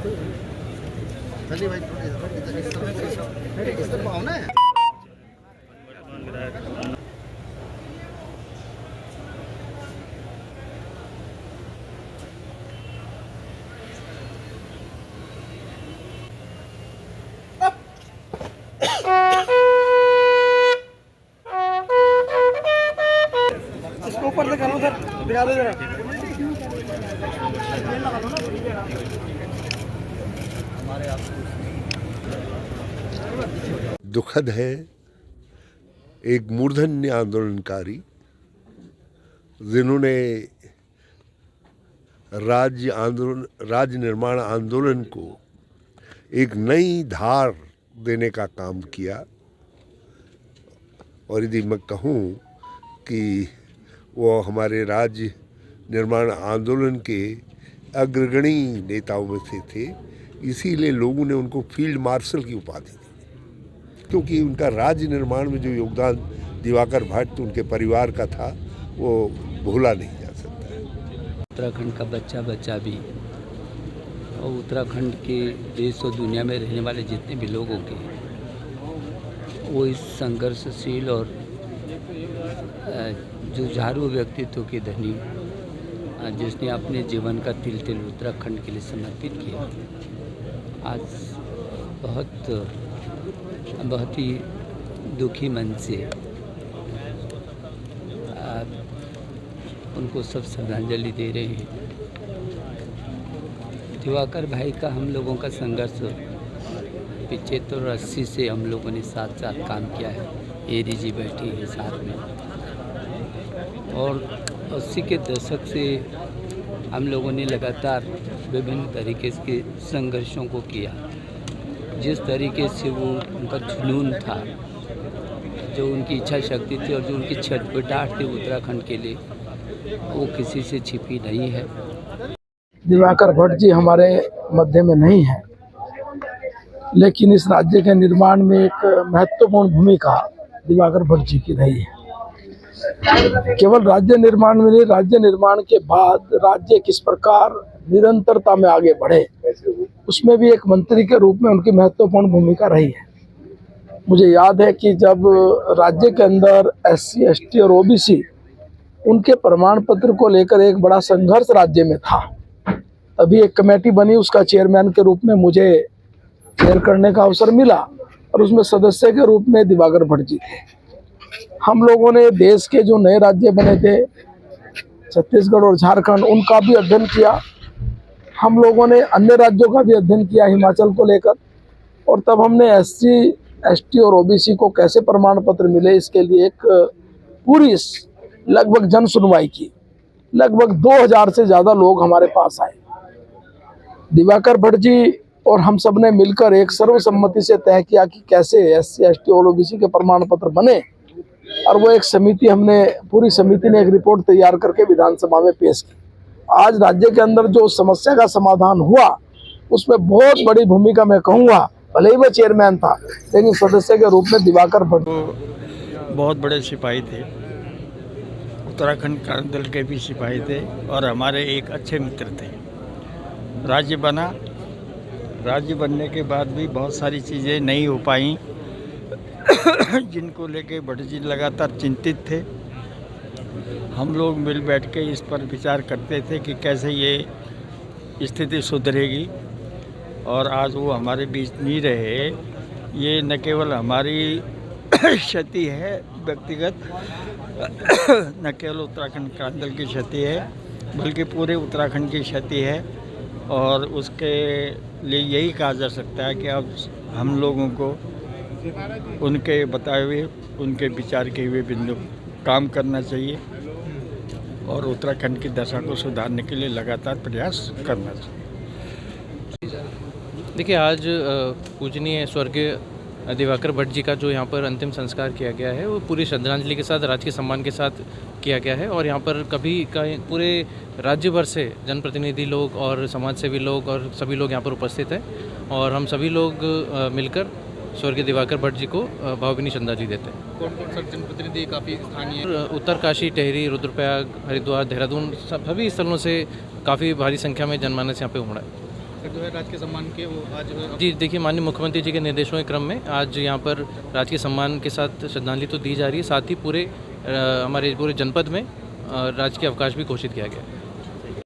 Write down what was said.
चलिए भाई थोड़ी इस तरफ आओ ना। इसको ऊपर से करो सर, दिखा दो जरा। दुखद है, एक मूर्धन्य आंदोलनकारी जिन्होंने राज्य निर्माण आंदोलन को एक नई धार देने का काम किया। और यदि मैं कहूँ कि वो हमारे राज्य निर्माण आंदोलन के अग्रगणी नेताओं में से थे, इसीलिए लोगों ने उनको फील्ड मार्शल की उपाधि दी, क्योंकि उनका राज्य निर्माण में जो योगदान दिवाकर भट्ट उनके परिवार का था वो भूला नहीं जा सकता है। उत्तराखंड का बच्चा भी और उत्तराखंड के देश और दुनिया में रहने वाले जितने भी लोग होंगे वो इस संघर्षशील और जुझारू व्यक्तित्व के धनी जिसने अपने जीवन का तिल तिल उत्तराखंड के लिए समर्पित किया, आज बहुत ही दुखी मन से उनको सब श्रद्धांजलि दे रहे हैं। दिवाकर भाई का हम लोगों का संघर्ष 75 और 80 से हम लोगों ने साथ साथ काम किया है। एरी जी बैठी है साथ में, और 80 के दशक से हम लोगों ने लगातार विभिन्न तरीके के संघर्षों को किया। जिस तरीके से वो उनका जुनून था, जो उनकी इच्छा शक्ति थी और जो उनकी छटपटाहट थी उत्तराखंड के लिए, वो किसी से छिपी नहीं है। दिवाकर भट्ट जी हमारे मध्य में नहीं है, लेकिन इस राज्य के निर्माण में एक महत्वपूर्ण भूमिका दिवाकर भट्ट जी की रही है। केवल राज्य निर्माण में नहीं, राज्य निर्माण के बाद राज्य किस प्रकार निरंतरता में आगे बढ़े, उसमें भी एक मंत्री के रूप में उनकी महत्वपूर्ण भूमिका रही है। मुझे याद है कि जब राज्य के अंदर SC, ST और OBC उनके प्रमाण पत्र को लेकर एक बड़ा संघर्ष राज्य में था, तभी एक कमेटी बनी, उसका चेयरमैन के रूप में मुझे चेयर करने का अवसर मिला और उसमें सदस्य के रूप में दिवाकर भट्ट जी थे। हम लोगों ने देश के जो नए राज्य बने थे, छत्तीसगढ़ और झारखंड, उनका भी अध्ययन किया। हम लोगों ने अन्य राज्यों का भी अध्ययन किया हिमाचल को लेकर, और तब हमने SC, ST और OBC को कैसे प्रमाण पत्र मिले इसके लिए एक पूरी लगभग जन सुनवाई की। लगभग 2000 से ज़्यादा लोग हमारे पास आए। दिवाकर भट्ट जी और हम सब ने मिलकर एक सर्वसम्मति से तय किया कि कैसे SC, ST और OBC के प्रमाण पत्र बने, और वो एक समिति, हमने पूरी समिति ने एक रिपोर्ट तैयार करके विधानसभा में पेश की। आज राज्य के अंदर जो समस्या का समाधान हुआ, उसमें बहुत बड़ी भूमिका, मैं कहूँगा, भले ही मैं चेयरमैन था लेकिन सदस्य के रूप में दिवाकर भट्ट। बहुत बड़े सिपाही थे, उत्तराखंड क्रांति दल के भी सिपाही थे और हमारे एक अच्छे मित्र थे। राज्य बना, राज्य बनने के बाद भी बहुत सारी चीज़ें नहीं हो पाई जिनको लेके भट्ट जी लगातार चिंतित थे। हम लोग मिल बैठ के इस पर विचार करते थे कि कैसे ये स्थिति सुधरेगी, और आज वो हमारे बीच नहीं रहे। ये न केवल हमारी क्षति है व्यक्तिगत, न केवल उत्तराखंड क्रांति दल की क्षति है, बल्कि पूरे उत्तराखंड की क्षति है। और उसके लिए यही कहा जा सकता है कि अब हम लोगों को उनके बताए हुए, उनके विचार के हुए बिंदु काम करना चाहिए और उत्तराखंड की दशा को सुधारने के लिए लगातार प्रयास करना चाहिए। देखिए, आज पूजनीय स्वर्गीय दिवाकर भट्ट जी का जो यहाँ पर अंतिम संस्कार किया गया है, वो पूरी श्रद्धांजलि के साथ, राजकीय सम्मान के साथ किया गया है। और यहाँ पर पूरे राज्य भर से जनप्रतिनिधि लोग और समाज सेवी लोग और सभी लोग यहाँ पर उपस्थित हैं, और हम सभी लोग मिलकर स्वर्गीय दिवाकर भट्ट जी को भावभीनी श्रद्धांजलि देते हैं। कौन कौन सा जनप्रतिनिधि काफ़ी स्थानीय, उत्तरकाशी, टिहरी, रुद्रप्रयाग, हरिद्वार, देहरादून, सभी स्थलों से काफ़ी भारी संख्या में जनमानस यहाँ पे उमड़ा है। जो है राजकीय सम्मान के वो आज जो है जी देखिए, माननीय मुख्यमंत्री जी के निर्देशों के क्रम में आज यहाँ पर राजकीय सम्मान के साथ श्रद्धांजलि तो दी जा रही है, साथ ही पूरे हमारे पूरे जनपद में राजकीय अवकाश भी घोषित किया गया है।